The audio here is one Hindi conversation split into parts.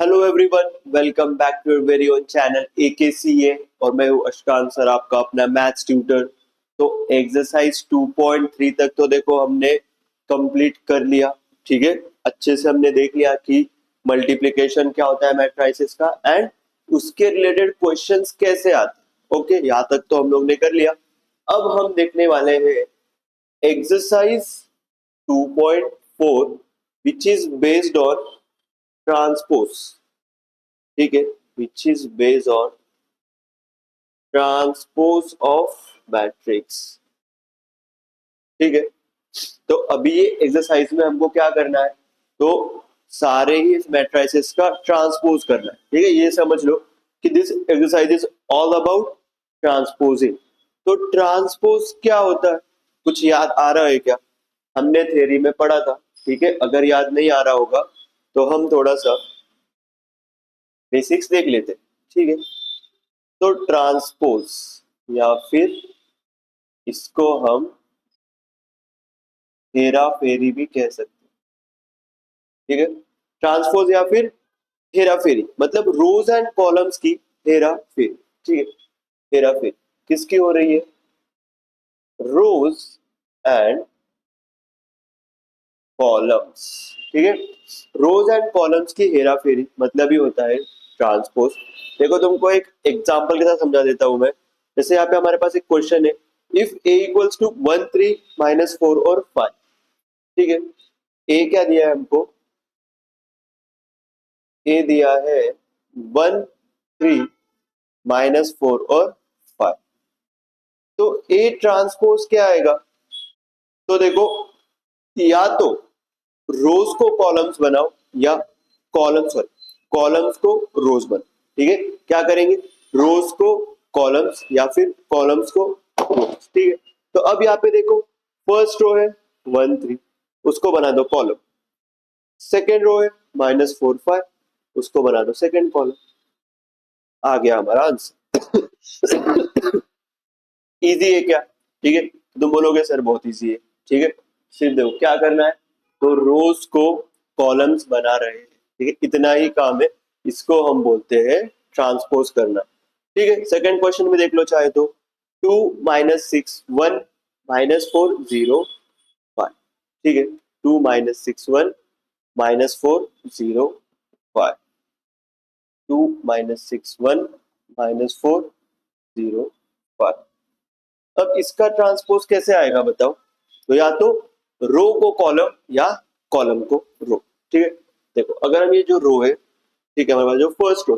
Hello everyone, welcome back to your very own channel AKCA। और मैं हूं अशकान सर, आपका अपना मैथ्स ट्यूटर। तो एक्सरसाइज 2.3 तक तो देखो हमने कंप्लीट कर लिया। ठीक है, अच्छे से हमने देख लिया कि मल्टीप्लिकेशन क्या होता है मैट्रिसेस का एंड उसके रिलेटेड क्वेश्चंस कैसे आते हैं। ओके, यहाँ तक तो हम लोग ने कर लिया। अब हम देखने वाले हैं exercise 2.4 which is based on transpose. ठीक है, which is based on transpose of matrix. ठीक है, तो अभी ये एक्सरसाइज में हमको क्या करना है, तो सारे ही मैट्रिसेस का ट्रांसपोज करना है। ठीक है, ये समझ लो कि this exercise is all about transposing. तो ट्रांसपोज क्या होता है, कुछ याद आ रहा है क्या? हमने थ्योरी में पढ़ा था। ठीक है, अगर याद नहीं आ रहा होगा तो हम थोड़ा सा बेसिक्स देख लेते। ठीक है, तो ट्रांसपोज या फिर इसको हम हेरा फेरी भी कह सकते हैं। ठीक है, ट्रांसपोज या फिर हेरा फेरी मतलब रोज एंड कॉलम्स की हेरा फेरी। ठीक है, हेरा फेरी किसकी हो रही है? रोज एंड कॉलम्स। ठीक है, रोज एंड कॉलम्स की हेरा फेरी मतलब ही होता है ट्रांसपोज। देखो, तुमको एक एग्जांपल के साथ समझा देता हूं मैं। जैसे यहाँ पे हमारे पास एक क्वेश्चन है, इफ a इक्वल्स टू 1 3 -4 और 5। ठीक है, ए क्या दिया है हमको? ए दिया है 1 3 -4 और 5। तो ए ट्रांसपोज क्या आएगा? तो देखो, या तो रोज को कॉलम्स बनाओ या कॉलम्स को रोज बनाओ। ठीक है, क्या करेंगे? रोज को कॉलम्स या फिर कॉलम्स को रोज। ठीक है, तो अब यहाँ पे देखो, फर्स्ट रो है 1 3, उसको बना दो कॉलम। सेकेंड रो है -4 5, उसको बना दो सेकेंड कॉलम। आ गया हमारा आंसर। इजी है क्या? ठीक है, तुम बोलोगे सर बहुत इजी है। ठीक है, सिर्फ देखो क्या करना है, तो रोज को कॉलम्स बना रहे हैं। ठीक है, इतना ही काम है, इसको हम बोलते हैं ट्रांसपोज करना। ठीक है, सेकंड क्वेश्चन में देख लो चाहे तो, 2 -6 1 -4 0 5। ठीक है, 2 -6 1 -4 0 5, 2 -6 1 -4 0 5। अब इसका ट्रांसपोज कैसे आएगा बताओ? तो या तो रो को कॉलम या कॉलम को रो। ठीक है, देखो अगर हम ये जो रो है, ठीक है, हमारे पास जो फर्स्ट रो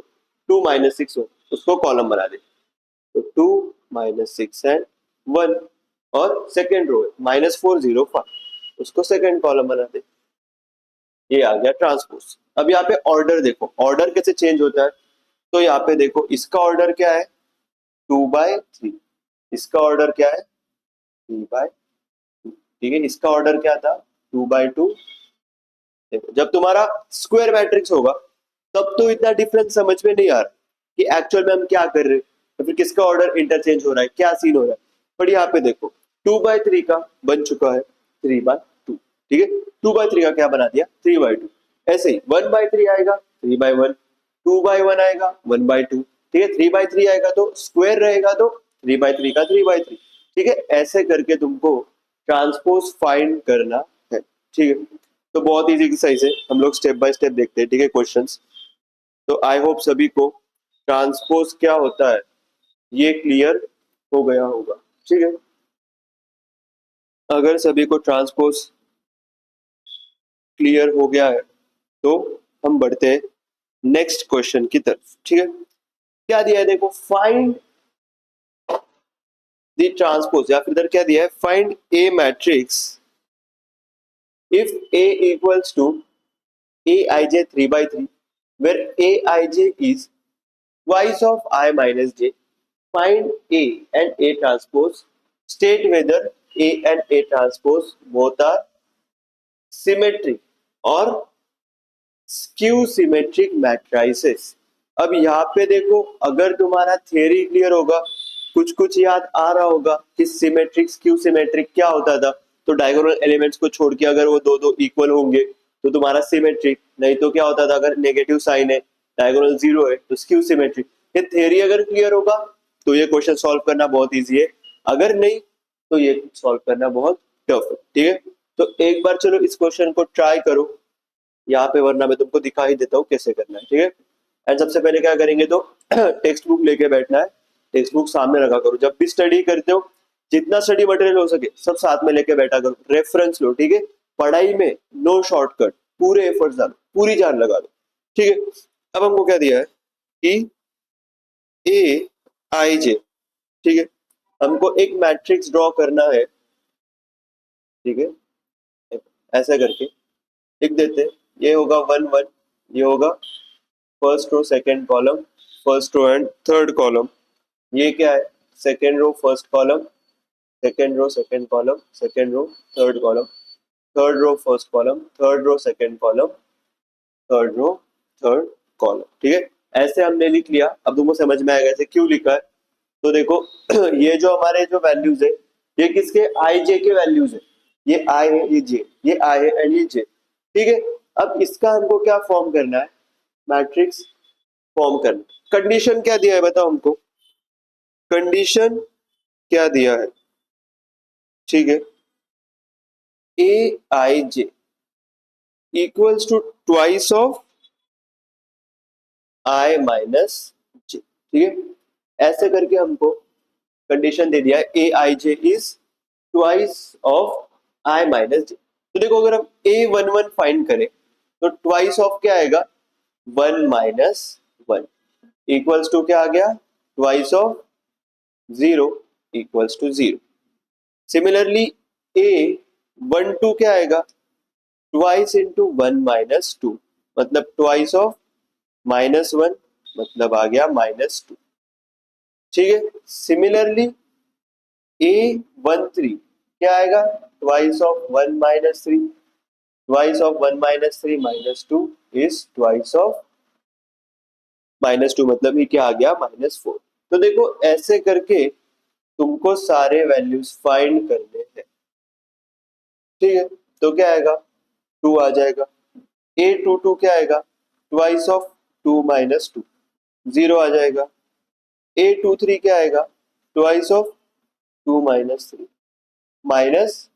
2 -6 हो, उसको कॉलम बना दे। तो 2 -6 एंड 1, और सेकेंड रो है -4 0 5, उसको सेकेंड कॉलम बना दे। ये आ गया ट्रांसपोज। अब यहाँ पे ऑर्डर देखो, ऑर्डर कैसे चेंज होता है। तो यहाँ पे देखो, इसका ऑर्डर क्या है? 2/3। इसका ऑर्डर क्या है? 3/2। ठीक है, इसका ऑर्डर क्या था? 2/2। देखो, जब तुम्हारा स्क्वायर मैट्रिक्स होगा तब तो इतना डिफरेंस समझ में नहीं आ रहा कि एक्चुअल में हम क्या कर रहे हैं, तो फिर किसका ऑर्डर इंटरचेंज हो रहा है, क्या सीन हो रहा है। पर यहाँ पे देखो, 2/3 का बन चुका है 3/2। ठीक है, 2/3 का क्या बना दिया? 3/2। ऐसे ही 1/3 आएगा 3/1, 2/1 आएगा 1/2। ठीक है, 3/3 आएगा तो स्क्वायर रहेगा तो 3/3 का 3/3। ठीक है, ऐसे करके तुमको ट्रांसपोज फाइंड करना है। ठीक है, तो बहुत इजी एक्सरसाइज है, हम लोग स्टेप बाय स्टेप देखते हैं। ठीक है, क्वेश्चंस। तो आई होप सभी को ट्रांसपोज क्या होता है ये क्लियर हो गया होगा। ठीक है, अगर सभी को ट्रांसपोज क्लियर हो गया है तो हम बढ़ते हैं नेक्स्ट क्वेश्चन की तरफ। ठीक है, क्या दिया है देखो, फाइंड द ट्रांसपोज, या फिर इधर क्या दिया है, find A matrix if A equals to Aij 3/3, where Aij is twice of I minus j. Find A and A transpose. State whether A and A transpose both are symmetric or skew symmetric matrices. अब यहाँ पे देखो, अगर तुम्हारा थियरी क्लियर होगा, कुछ कुछ याद आ रहा होगा कि सिमेट्रिक स्क्यू सिमेट्रिक क्या होता था। तो डायगोनल एलिमेंट्स को छोड़ के अगर वो दो दो इक्वल होंगे तो तुम्हारा सिमेट्रिक, नहीं तो क्या होता था, अगर नेगेटिव साइन है डायगोनल 0 है तो स्क्यू सिमेट्रिक। ये थ्योरी अगर क्लियर होगा तो ये क्वेश्चन सॉल्व करना बहुत इजी है, अगर नहीं तो ये सॉल्व करना बहुत टफ है। ठीक है, तो एक बार चलो इस क्वेश्चन को ट्राई करो यहाँ पे, वरना मैं तुमको दिखा ही देता हूँ कैसे करना है। ठीक है, एंड सबसे पहले क्या करेंगे तो टेक्स्ट बुक लेके बैठना है, टेक्स्ट बुक सामने रखा करो, जब भी स्टडी करते हो जितना स्टडी मटेरियल हो सके सब साथ में लेके बैठा करो, रेफरेंस लो। ठीक है, पढ़ाई में नो शॉर्टकट, पूरे एफर्ट्स डालो, पूरी जान लगा दो। ठीक है, अब हमको क्या दिया है कि ए आई जे, ठीक है, हमको एक मैट्रिक्स ड्रॉ करना है। ठीक है, ऐसा करके लिख देते हैं, ये होगा 1 1, ये होगा first row second column, first row and third column, ये क्या है second row first column, second row second column, second row third column, third row first column, third row second column, third row third column. ठीक है, ऐसे हमने लिख लिया। अब तुमको समझ में आएगा ऐसे क्यों लिखा है। तो देखो ये जो हमारे जो वैल्यूज है ये किसके, आई जे के वैल्यूज है, ये आई है, ये जे, ये आई है एंड ये जे। ठीक है, अब इसका हमको क्या फॉर्म करना है, मैट्रिक्स फॉर्म करना। कंडीशन क्या दिया है बताओ हमको, कंडीशन क्या दिया है। ठीक है, A I J equals to twice of I minus J. ठीक है, ऐसे करके हमको कंडीशन दे दिया है A I J is twice of I minus J. तो देखो अगर हम ए वन वन फाइंड करें तो ट्वाइस ऑफ क्या आएगा, 1 माइनस 1 इक्वल्स टू क्या आ गया, twice of 0 equals to 0। Similarly A 1 2 क्या आएगा, ट्वाइस इंटू 1 माइनस 2 मतलब ट्वाइस ऑफ -1 मतलब आ गया -2। ठीक है, सिमिलरली A13 क्या आएगा, twice of 1 minus 3, twice of 1 minus 3 -2 is twice of -2 मतलब ये क्या आ गया -4। तो देखो ऐसे करके तुमको सारे वैल्यूज फाइंड करने हैं। ठीक है, तो क्या आएगा, 2 आ जाएगा। A22 क्या आएगा, ट्वाइस ऑफ 2 माइनस 2, 0 आ जाएगा। A23 क्या आएगा, ट्वाइस ऑफ 2 माइनस 3 माइनस।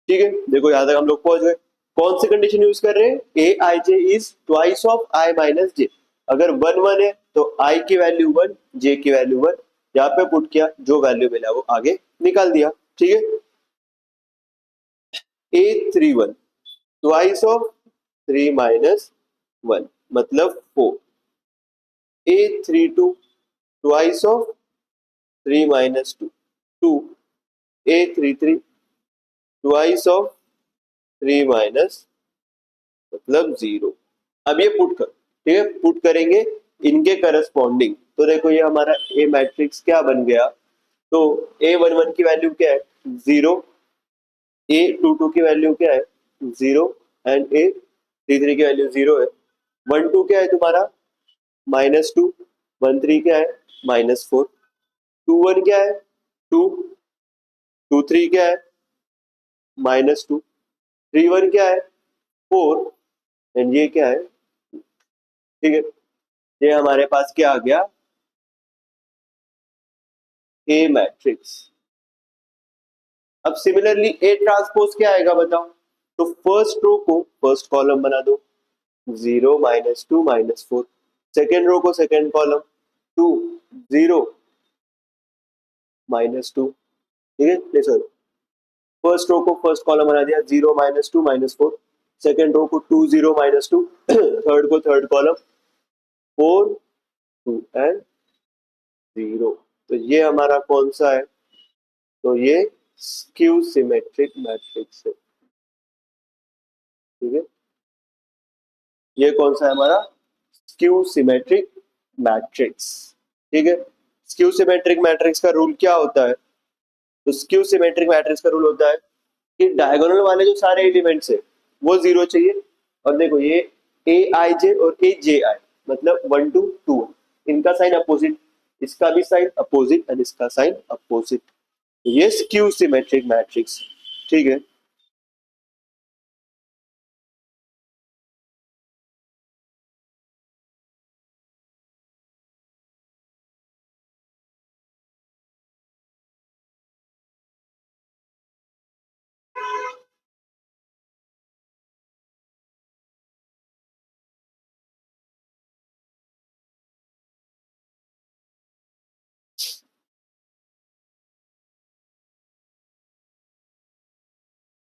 ठीक है, देखो यहां तक हम लोग पहुंच गए। कौन सी कंडीशन यूज कर रहे हैं, A I J is twice of I minus J. अगर 1 1 है तो आई की वैल्यू 1, जे की वैल्यू 1, यहाँ पे पुट किया, जो वैल्यू मिला वो आगे निकाल दिया। ठीक है, A31 ट्वाइस ऑफ 3 माइनस 1 मतलब 4। A32 twice of 3 minus 2 2। A33 twice of 3 minus मतलब 0। अब ये पुट कर, ठीक है, पुट करेंगे इनके करस्पॉन्डिंग। तो देखो ये हमारा ए मैट्रिक्स क्या बन गया, तो A11 की वैल्यू क्या है 0, A22 की वैल्यू क्या है 0 एंड A33 की वैल्यू 0 है। 1 2 क्या है तुम्हारा -2, 1 3 क्या है -4, 2 1 क्या है 2, 2 3 क्या है -2, 3 1 क्या है 4 एंड ये क्या है। ठीक है, ये हमारे पास क्या आ गया, ए मैट्रिक्स। अब सिमिलरली ए ट्रांसपोज क्या आएगा बताओ, तो फर्स्ट रो को फर्स्ट कॉलम बना दो, 0 -2 -4, सेकेंड रो को सेकेंड कॉलम 2 0 -2। ठीक है, नहीं सॉरी, फर्स्ट रो को फर्स्ट कॉलम बना दिया, 0 -2 -4, सेकेंड रो को 2 0 -2, थर्ड को थर्ड कॉलम 4 2 एंड 0। तो ये हमारा कौन सा है, तो ये स्क्यू सिमेट्रिक मैट्रिक्स है। ठीक है, ये कौन सा है हमारा, स्क्यू सिमेट्रिक मैट्रिक्स। ठीक है, स्क्यू सिमेट्रिक मैट्रिक्स का रूल क्या होता है, तो स्क्यू सिमेट्रिक मैट्रिक्स का रूल होता है कि डायगोनल वाले जो सारे एलिमेंट्स है वो 0 चाहिए। और देखो ये ए आई जे और ए जे आई मतलब 1 2 2, इनका साइन अपोजिट, इसका भी साइन अपोजिट एंड इसका साइन अपोजिट, ये स्क्यू सिमेट्रिक मैट्रिक्स। ठीक है,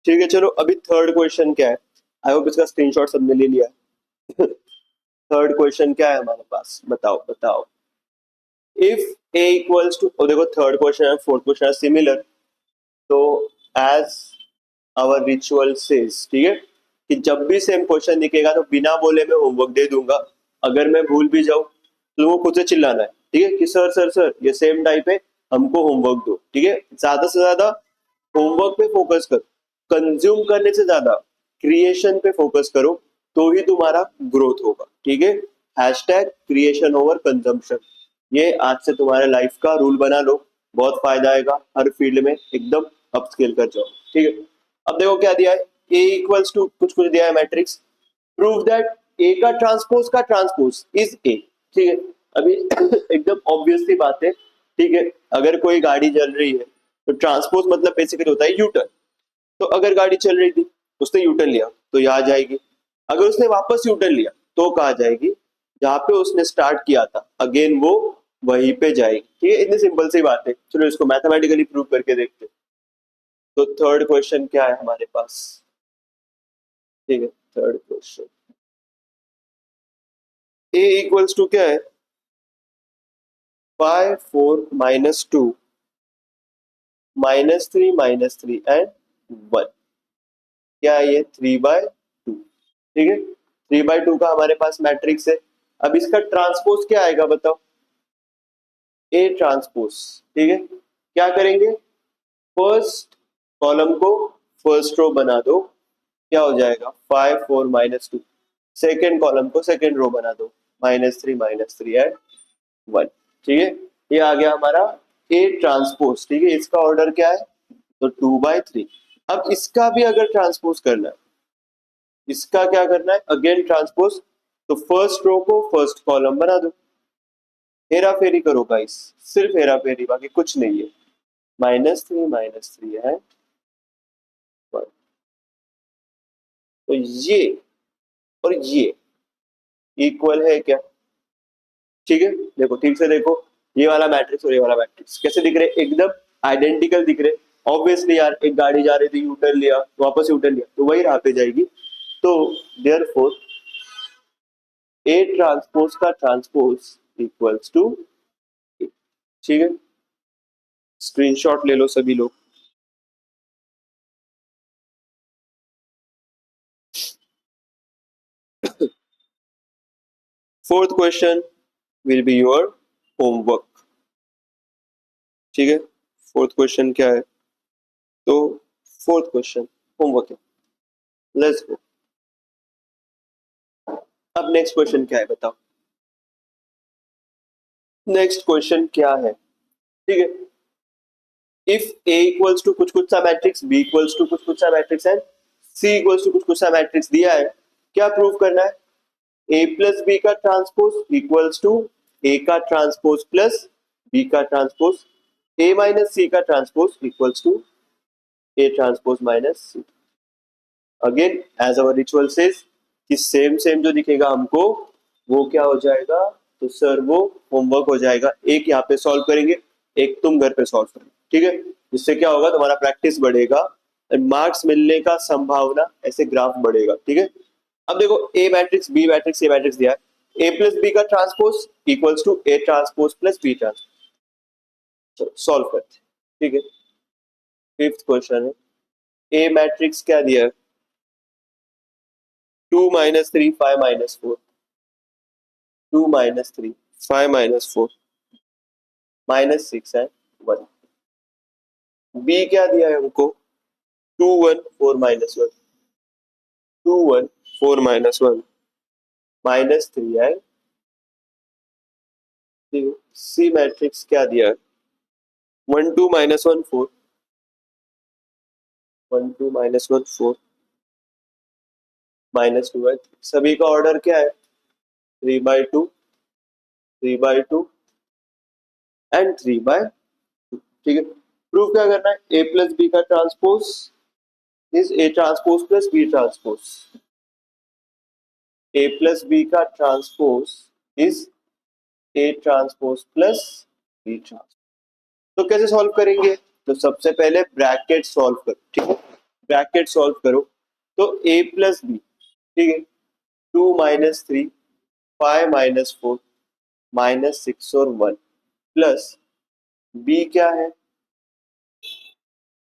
ठीक है, चलो अभी थर्ड क्वेश्चन क्या है, आई होप इसका स्क्रीनशॉट सबने ले लिया। थर्ड क्वेश्चन क्या है हमारे पास, बताओ बताओ। इफ ए इक्वल्स टू, देखो third question and fourth question are similar, तो एज आवर रिचुअल सेज, ठीक है, कि जब भी सेम क्वेश्चन दिखेगा तो बिना बोले मैं होमवर्क दे दूंगा। अगर मैं भूल भी जाऊं तो तुमको खुद से चिल्लाना है, ठीक है, कि सर सर सर ये सेम टाइप है, हमको होमवर्क दो, ठीक है। ज्यादा से ज्यादा होमवर्क पे फोकस करो, कंज्यूम करने से ज्यादा क्रिएशन पे फोकस करो, तो ही तुम्हारा ग्रोथ होगा, ठीक है। हैशटैग क्रिएशन ओवर कंजम्पशन, ये आज से तुम्हारे लाइफ का रूल बना लो, बहुत फायदा आएगा हर फील्ड में, एकदम अपस्केल कर जाओ, ठीक है। अब देखो क्या दिया है, ए इक्वल्स टू कुछ कुछ दिया है मैट्रिक्स, प्रूव दैट ए का ट्रांसपोज इज ए, ठीक है। अभी एकदम ऑब्वियस सी बात है, ठीक है। अगर कोई गाड़ी चल रही है तो ट्रांसपोज मतलब बेसिकली होता है यू टर्न। तो अगर गाड़ी चल रही थी, उसने यू टर्न लिया तो यहाँ जाएगी, अगर उसने वापस यू टर्न लिया तो कहाँ जाएगी, जहाँ पे उसने स्टार्ट किया था अगेन वो वहीं पे जाएगी, ठीक है। इतनी सिंपल सी बात है, चलो इसको मैथमेटिकली प्रूव करके देखते हैं। तो थर्ड क्वेश्चन क्या है हमारे पास, ठीक है, third question A equals to क्या है, 5 4 -2 -3 एंड 1, क्या है ये 3/2, ठीक है। 3/2 का हमारे पास मैट्रिक्स है। अब इसका ट्रांसपोज क्या आएगा बताओ, ए ट्रांसपोज, ठीक है। क्या करेंगे, फर्स्ट कॉलम को फर्स्ट रो बना दो, क्या हो जाएगा 5 4 -2, सेकेंड कॉलम को सेकेंड रो बना दो, -3 एंड 1, ठीक है। ये आ गया हमारा ए ट्रांसपोज, ठीक है। इसका ऑर्डर क्या है, तो 2/3। अब इसका भी अगर ट्रांसपोज करना है, इसका क्या करना है, अगेन ट्रांसपोज, तो फर्स्ट रो को फर्स्ट कॉलम बना दो, हेरा फेरी करो गाइस, सिर्फ हेरा फेरी, बाकी कुछ नहीं है, -3 है 1। तो ये और ये इक्वल है क्या, ठीक है। देखो ठीक से देखो, ये वाला मैट्रिक्स और ये वाला मैट्रिक्स कैसे दिख रहे, एकदम आइडेंटिकल दिख रहे। ऑब्वियसली यार, एक गाड़ी जा रही थी, यू टर्न लिया, वापस यू टर्न लिया, तो वही राह पे जाएगी। तो देयरफॉर ए ट्रांसपोज का ट्रांसपोज इक्वल्स टू, ठीक है। स्क्रीनशॉट ले लो सभी लोग। Fourth question will be your homework, ठीक है। फोर्थ क्वेश्चन क्या है, तो फोर्थ क्वेश्चन होमवर्क है, लेट्स गो। अब नेक्स्ट क्वेश्चन क्या है बताओ, नेक्स्ट क्वेश्चन क्या है, ठीक है। इफ ए इक्वल्स टू कुछ कुछ सा मैट्रिक्स, बी इक्वल्स टू कुछ कुछ सा matrix and C equals to कुछ कुछ सा मैट्रिक्स दिया है, क्या प्रूव करना है, ए प्लस बी का ट्रांसपोज इक्वल्स टू ए का ट्रांसपोज प्लस बी का ट्रांसपोज, ए माइनस सी का transpose equals to A transpose minus C. Again as our ritual says कि सेम सेम जो दिखेगा हमको वो क्या हो जाएगा, तो सर वो होमवर्क हो जाएगा। एक यहाँ पे सॉल्व करेंगे, एक तुम घर पे सॉल्व करेंगे, ठीक है। जिससे क्या होगा, तुम्हारा प्रैक्टिस बढ़ेगा, मार्क्स मिलने का संभावना ऐसे ग्राफ बढ़ेगा, ठीक है। अब देखो A matrix B matrix A matrix दिया है, ए प्लस बी का transpose equals to A transpose plus B transpose. चलो सॉल्व करते हैं, ठीक है। फिफ्थ क्वेश्चन है, ए मैट्रिक्स क्या दिया है, 2 -3 5 -4, 2 -3 5 -4 -6 है 1। बी क्या दिया है हमको, 2 1 4 -1, 2 1 4 -1 -3 है, सी मैट्रिक्स क्या दिया है, 1 2 -1 4, 1 2 -1 4 -2 है। सभी का ऑर्डर क्या है, 3/2 3/2 एंड 3/2, ठीक है। प्रूफ क्या करना है, ए प्लस बी का transpose is A transpose plus B transpose, A plus B का transpose is A transpose plus B transpose. तो कैसे सॉल्व करेंगे, तो सबसे पहले ब्रैकेट सॉल्व कर, ठीक है। ब्रैकेट सॉल्व करो तो a प्लस बी, ठीक है, 2 - 3 5 - 4 -6 और 1 प्लस b क्या है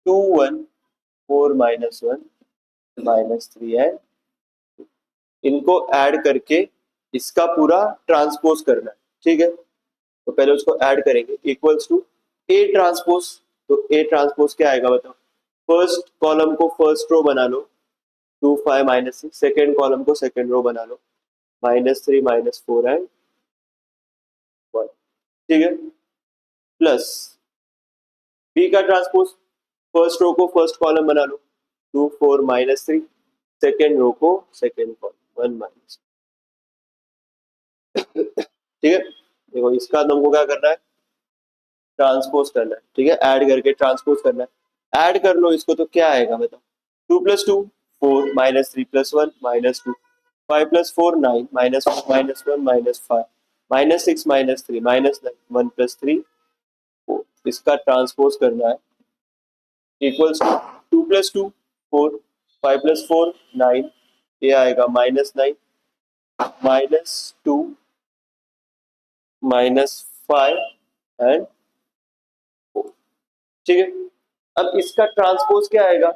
2 1 4 -1 -3 है। इनको ऐड करके इसका पूरा ट्रांसपोज करना है, ठीक है। तो पहले उसको ऐड करेंगे इक्वल्स टू ए ट्रांसपोज। तो ए ट्रांसपोज क्या आएगा बताओ, फर्स्ट कॉलम को फर्स्ट रो बना लो 2 5 -6, सेकेंड कॉलम को सेकेंड रो बना लो -3 -4 एंड 1, ठीक है। प्लस बी का ट्रांसपोज, फर्स्ट रो को फर्स्ट कॉलम बना लो 2 4 -3, सेकेंड रो को सेकेंड कॉलम 1 ठीक है। देखो इसका तुमको क्या करना है, ट्रांसपोज करना है, ठीक है, ऐड करके ट्रांसपोज करना है। ऐड कर लो इसको तो क्या आएगा बताओ, 2 + 2 4 -3 + 1 -2 5 + 4 9 -4 -1 -5 -6 -3 -9 1 + 3 4, इसका ट्रांसपोज करना है इक्वल्स टू 2 + 2 4 5 + 4 9, ये आएगा -9 -2 -5 एंड 4, ठीक है। अब इसका ट्रांसपोज क्या आएगा,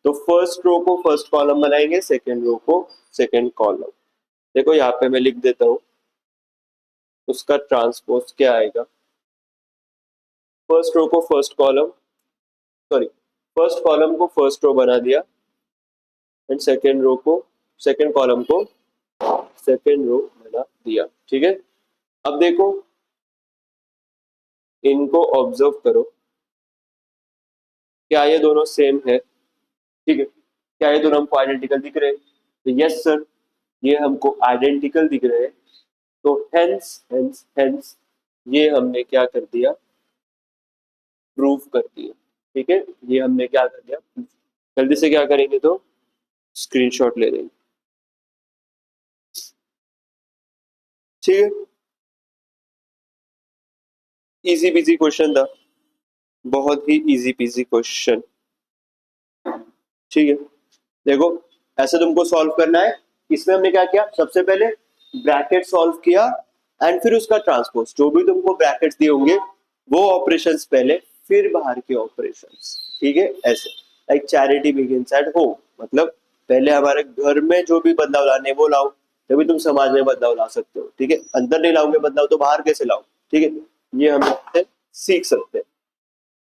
तो फर्स्ट रो को फर्स्ट कॉलम बनाएंगे, सेकेंड रो को सेकेंड कॉलम। देखो यहाँ पे मैं लिख देता हूँ, उसका ट्रांसपोज क्या आएगा, फर्स्ट रो को first column, sorry first column को फर्स्ट रो बना दिया एंड सेकेंड रो को सेकेंड कॉलम को सेकेंड रो बना दिया, ठीक है। अब देखो इनको ऑब्जर्व करो, क्या ये दोनों सेम है, ठीक है, क्या ये दोनों हमको आइडेंटिकल दिख रहे हैं, तो यस सर ये हमको आइडेंटिकल दिख रहे हैं। तो हेंस हेंस हेंस ये हमने क्या कर दिया, प्रूव कर दिया, ठीक है, ये हमने क्या कर दिया। जल्दी से क्या करेंगे तो स्क्रीनशॉट ले लेंगे, ठीक है। इजी पीजी क्वेश्चन था, बहुत ही इजी पीजी क्वेश्चन, ठीक है। देखो ऐसे तुमको सॉल्व करना है। इसमें हमने क्या किया, सबसे पहले ब्रैकेट सॉल्व किया एंड फिर उसका ट्रांसपोज, जो भी तुमको ब्रैकेट्स दिए होंगे वो ऑपरेशंस पहले, फिर बाहर के ऑपरेशंस, ठीक है। ऐसे like charity begins at home, मतलब पहले हमारे घर में जो भी बदलाव लाने वो लाओ, तभी तुम समाज में बदलाव ला सकते हो, ठीक है। अंदर नहीं लाओगे बदलाव तो बाहर कैसे लाओ, ठीक है। ये हम सीख सकते हैं।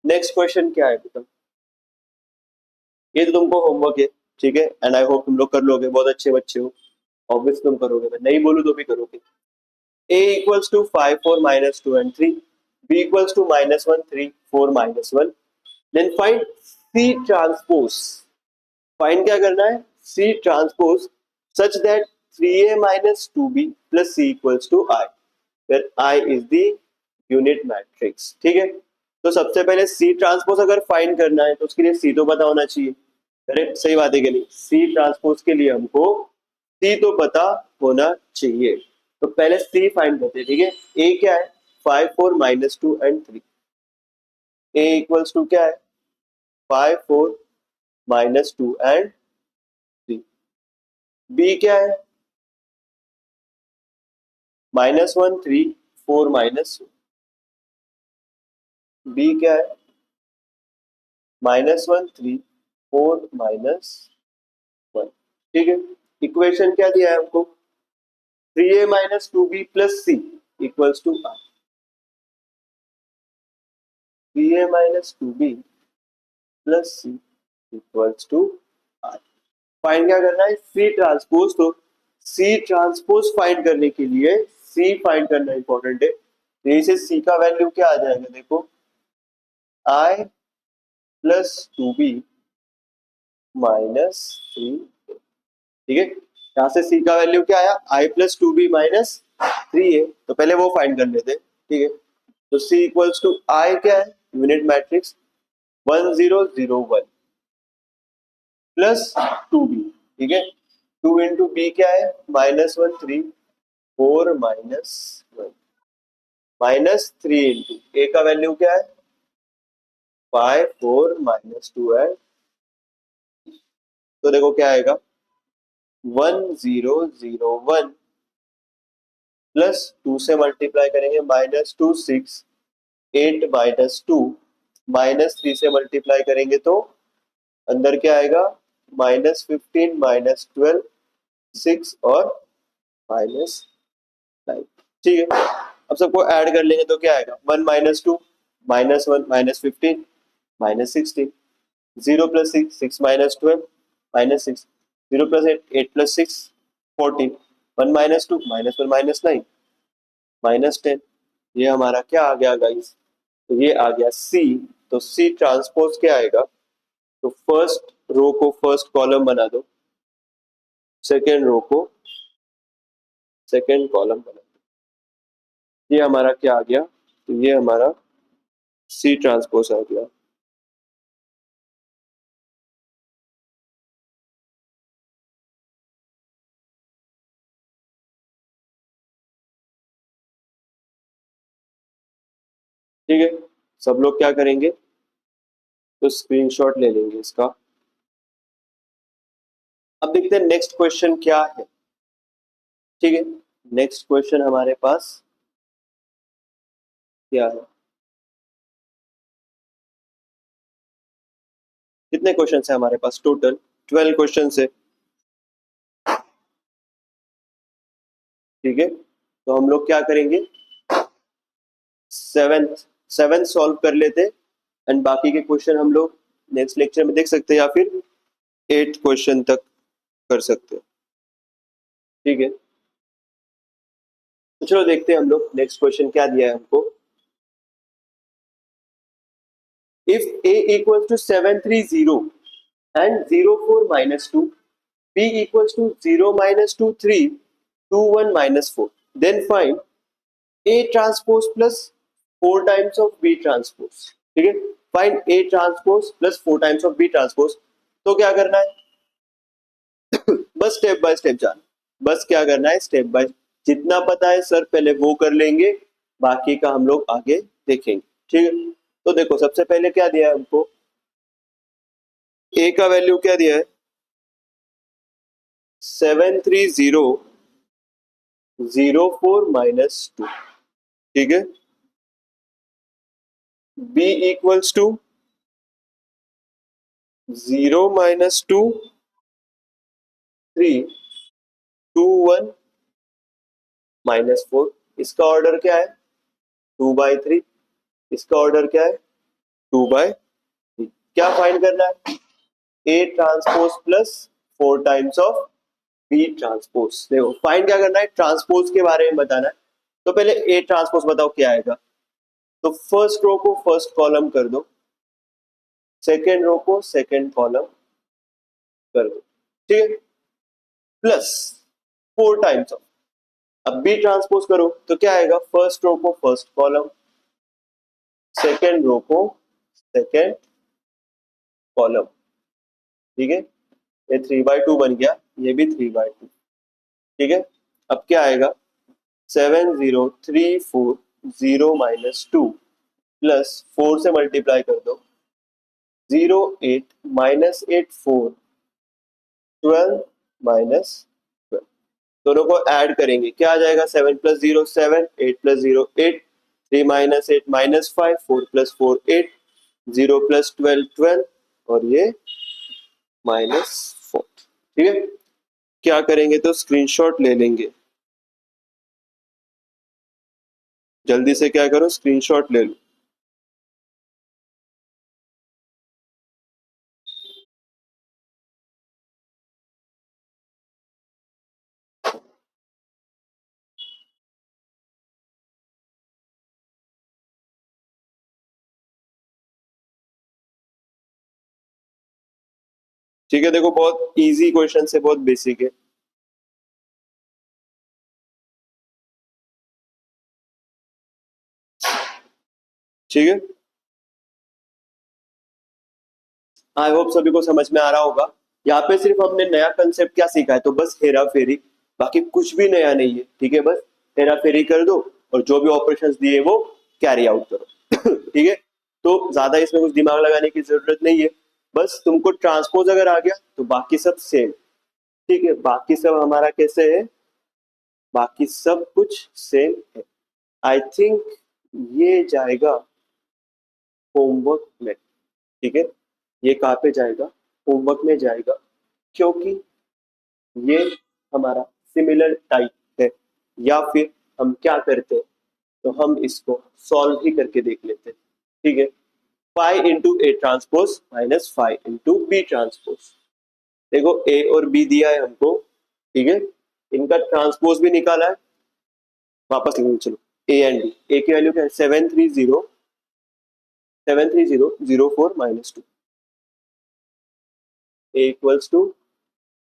नेक्स्ट क्वेश्चन क्या है बताओ, ये तो तुमको होमवर्क है, ठीक है, एंड आई होप तुम लोग कर लोगे, बहुत अच्छे बच्चे हो, ऑब्वियस तुम करोगे, मैं नहीं बोलूँ तो भी करोगे। a equals to 5 4 -2 and 3, b equals to -1 3 4 -1, then find c transpose, find क्या करना है, c transpose such that 3a - 2b plus c equals to I, where I is the unit matrix, ठीक है। तो सबसे पहले c ट्रांसपोज अगर फाइंड करना है तो उसके लिए c तो पता होना चाहिए, करेक्ट, सही बात है कि नहीं। c ट्रांसपोज के लिए हमको c तो पता होना चाहिए, तो पहले c फाइंड करते हैं, ठीक है। a क्या है 5 4 -2 एंड 3, a इक्वल्स टू क्या है 5 4 -2 एंड 3, b क्या है -1 3 4 -1, b क्या है -1 3 4 -1, ठीक है। इक्वेशन क्या दिया है हमको 3a - 2b plus c equals to r, 3a - 2b plus c equals to r। Find क्या करना है c ट्रांसपोज, तो c ट्रांसपोज फाइंड करने के लिए c फाइंड करना इंपॉर्टेंट है। तो यहीं से c का वैल्यू क्या आ जाएगा देखो, i plus 2b minus 3, ठीक है। यहाँ से c का वैल्यू क्या आया i plus 2b minus 3 है, तो पहले वो फाइंड कर लेते हैं, ठीक है। तो c इक्वल्स टू i क्या है यूनिट मैट्रिक्स 1 0 0 1 प्लस 2b, ठीक है। 2 इंटू बी क्या है -1 3 4 -1 -3 इंटू ए का वैल्यू क्या है 5 4 -2 है, तो देखो क्या आएगा 1001 प्लस 2 से मल्टीप्लाई करेंगे -2 6 8 -2 -3 से मल्टीप्लाई करेंगे तो अंदर क्या आएगा -15 -12 6 और -9। ठीक है, अब सबको ऐड कर लेंगे तो क्या आएगा 1 -2 -1 -15 -16 0 + 6 6 -12 -6 0 + 8 8 + 6 14 1 -2 -1 -9 -10। ये हमारा क्या आ गया गाइस, तो ये आ गया सी। तो सी ट्रांसपोज क्या आएगा, तो फर्स्ट रो को फर्स्ट कॉलम बना दो, सेकेंड रो को सेकेंड कॉलम बना दो। ये हमारा क्या आ गया, तो ये हमारा सी ट्रांसपोज आ गया। ठीक है, सब लोग क्या करेंगे, तो स्क्रीनशॉट ले लेंगे इसका। अब देखते हैं नेक्स्ट क्वेश्चन क्या है। ठीक है, नेक्स्ट क्वेश्चन हमारे पास क्या है, कितने क्वेश्चन है हमारे पास, टोटल 12 क्वेश्चन है। ठीक है, तो हम लोग क्या करेंगे, सेवन सॉल्व कर लेते एंड बाकी के क्वेश्चन हम लोग नेक्स्ट लेक्चर में देख सकते हैं या फिर 8 क्वेश्चन तक कर सकते हैं। ठीक है, तो चलो देखते हैं हम लोग नेक्स्ट क्वेश्चन क्या दिया है हमको। If a equals to 730 and 04 minus 2, b equals to 0 minus 23 21 minus 4, then find a transpose plus 4 times of b transpose। ठीक है, find a transpose plus 4 times of b transpose. तो क्या करना है, बस स्टेप बाय स्टेप जाना, बस क्या करना है स्टेप बाय, जितना पता है सर पहले वो कर लेंगे, बाकी का हम लोग आगे देखेंगे। ठीक है, तो देखो सबसे पहले क्या दिया है हमको, a का वैल्यू क्या दिया है 73004 माइनस 2। ठीक है, b इक्वल्स टू 0 माइनस 2 3 2 1 -4। इसका ऑर्डर क्या है 2/3, इसका ऑर्डर क्या है 2/3। क्या फाइंड करना है, A transpose plus 4 times of B transpose. देखो फाइंड क्या करना है, ट्रांसपोज के बारे में बताना है। तो पहले ए ट्रांसपोज बताओ क्या आएगा, तो फर्स्ट रो को फर्स्ट कॉलम कर दो, सेकेंड रो को सेकेंड कॉलम कर दो। ठीक है, प्लस 4 टाइम्स ऑफ, अब बी ट्रांसपोज करो तो क्या आएगा, फर्स्ट रो को फर्स्ट कॉलम, सेकेंड रो को सेकेंड कॉलम। ठीक है, ये 3/2 बन गया, ये भी 3/2। ठीक है, अब क्या आएगा 70340 माइनस 2 प्लस 4 से मल्टीप्लाई कर दो 08 -8 4 12 माइनस 12, दोनों को ऐड करेंगे क्या आ जाएगा 7 + 0 7 8 + 0 8 3 - 8 -5 4 + 4 8 0 + 12 12 और ये -4। ठीक है, क्या करेंगे तो स्क्रीनशॉट ले लेंगे, जल्दी से क्या करो स्क्रीनशॉट ले लो। ठीक है, देखो बहुत इजी क्वेश्चन है, बहुत बेसिक है। ठीक है, आई होप सभी को समझ में आ रहा होगा। यहाँ पे सिर्फ हमने नया कंसेप्ट क्या सीखा है, तो बस हेरा फेरी, बाकी कुछ भी नया नहीं है। ठीक है, बस हेरा फेरी कर दो और जो भी ऑपरेशंस दिए वो कैरी आउट करो। ठीक है, तो ज्यादा इसमें कुछ दिमाग लगाने की जरूरत नहीं है। बस तुमको ट्रांसपोज अगर आ गया तो बाकी सब सेम। ठीक है, बाकी सब हमारा कैसे है, बाकी सब कुछ सेम है। आई थिंक ये जाएगा होमवर्क में। ठीक है, ये कहाँ पे जाएगा, होमवर्क में जाएगा, क्योंकि ये हमारा सिमिलर टाइप है। या फिर हम क्या करते हैं, तो हम इसको सॉल्व ही करके देख लेते हैं। ठीक है, five into A transpose minus five into B transpose. देखो ए और बी दिया है हमको, ठीक है, इनका ट्रांसपोज भी निकाला है। वापस लिखेंगे, चलो ए एंड बी। ए की वैल्यू क्या है, 730 माइनस 2। ए इक्वल्स टू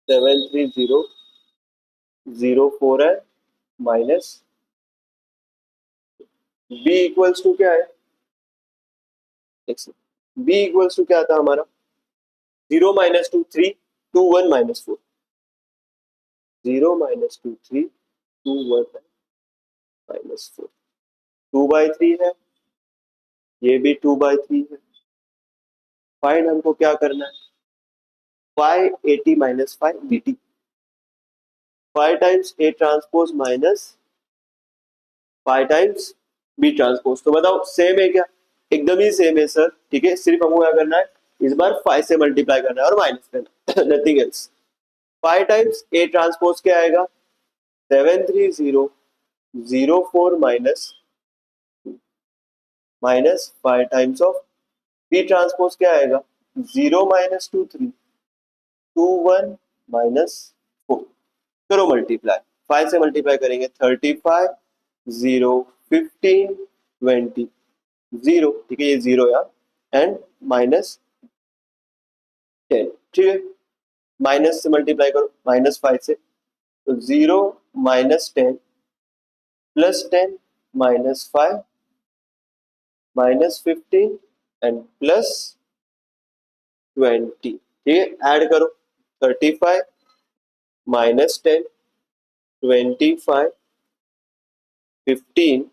730 है माइनस, बी इक्वल्स टू क्या है, बी इक्वल्स टू क्या था हमारा, 0 माइनस 2 3, 2 1 माइनस 4। 0 minus 2 3, 2 1 minus 4। 2/3 है, ये भी 2/3 है। फाइंड हमको क्या करना है, 580 minus 5 dt। 5 times A transpose minus 5 times B transpose. तो बताओ सेम है क्या, एकदम ही सेम है सर। ठीक है, सिर्फ हमको क्या करना है, इस बार 5 से मल्टीप्लाई करना है और माइनस करना है, nothing else. 5 times A transpose क्या आएगा, 73004 minus 5 times of B transpose क्या आएगा, 0 माइनस 2 3, 2 1 माइनस 4। करो मल्टीप्लाई, 5 से मल्टीप्लाई करेंगे 35 0 15 20 0। ठीक है, ये 0 यार, एंड माइनस 10। ठीक है, माइनस से मल्टीप्लाई करो माइनस 5 से, तो 0 minus 10 plus 10 minus 5 minus 15 and plus 20। ठीक है, ऐड करो 35 माइनस 10 25 15।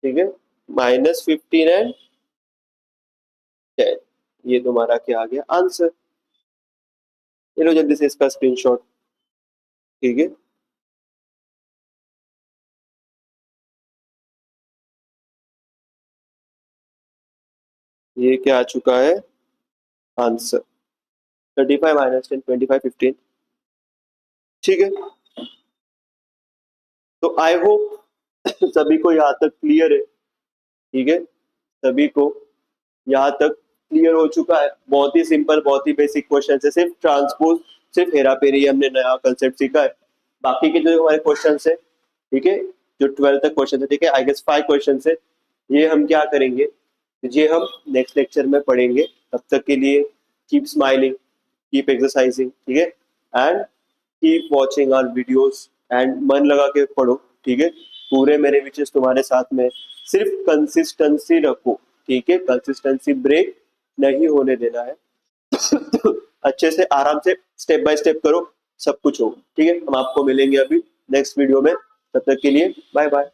ठीक है, माइनस 15 एंड 10। ये तुम्हारा क्या आ गया आंसर। ये लो जल्दी से इसका स्क्रीनशॉट। ठीक है, ये क्या आ चुका है आंसर, 35 माइनस 10 25 15। ठीक है, तो आई होप सभी को यहाँ तक क्लियर है। ठीक है, सभी को यहाँ तक क्लियर हो चुका है। बहुत ही सिंपल, बहुत ही बेसिक क्वेश्चन है, सिर्फ ट्रांसपोज, सिर्फ हेरा फेरी हमने नया कंसेप्ट सीखा है। बाकी के जो हमारे क्वेश्चन है, ठीक है, जो 12 तक क्वेश्चन है, ठीक है, आई गेस 5 क्वेश्चन है, ये हम क्या करेंगे, ये हम नेक्स्ट लेक्चर में पढ़ेंगे। तब तक के लिए कीप स्माइलिंग, कीप एक्सरसाइजिंग, ठीक है, and keep watching our videos, एंड मन लगा के पढ़ो। ठीक है, पूरे मेरे विचेस तुम्हारे साथ में, सिर्फ कंसिस्टेंसी रखो। ठीक है, कंसिस्टेंसी ब्रेक नहीं होने देना है। अच्छे से आराम से स्टेप बाय स्टेप करो, सब कुछ होगा। ठीक है, हम आपको मिलेंगे अभी नेक्स्ट वीडियो में, तब तक के लिए बाय बाय।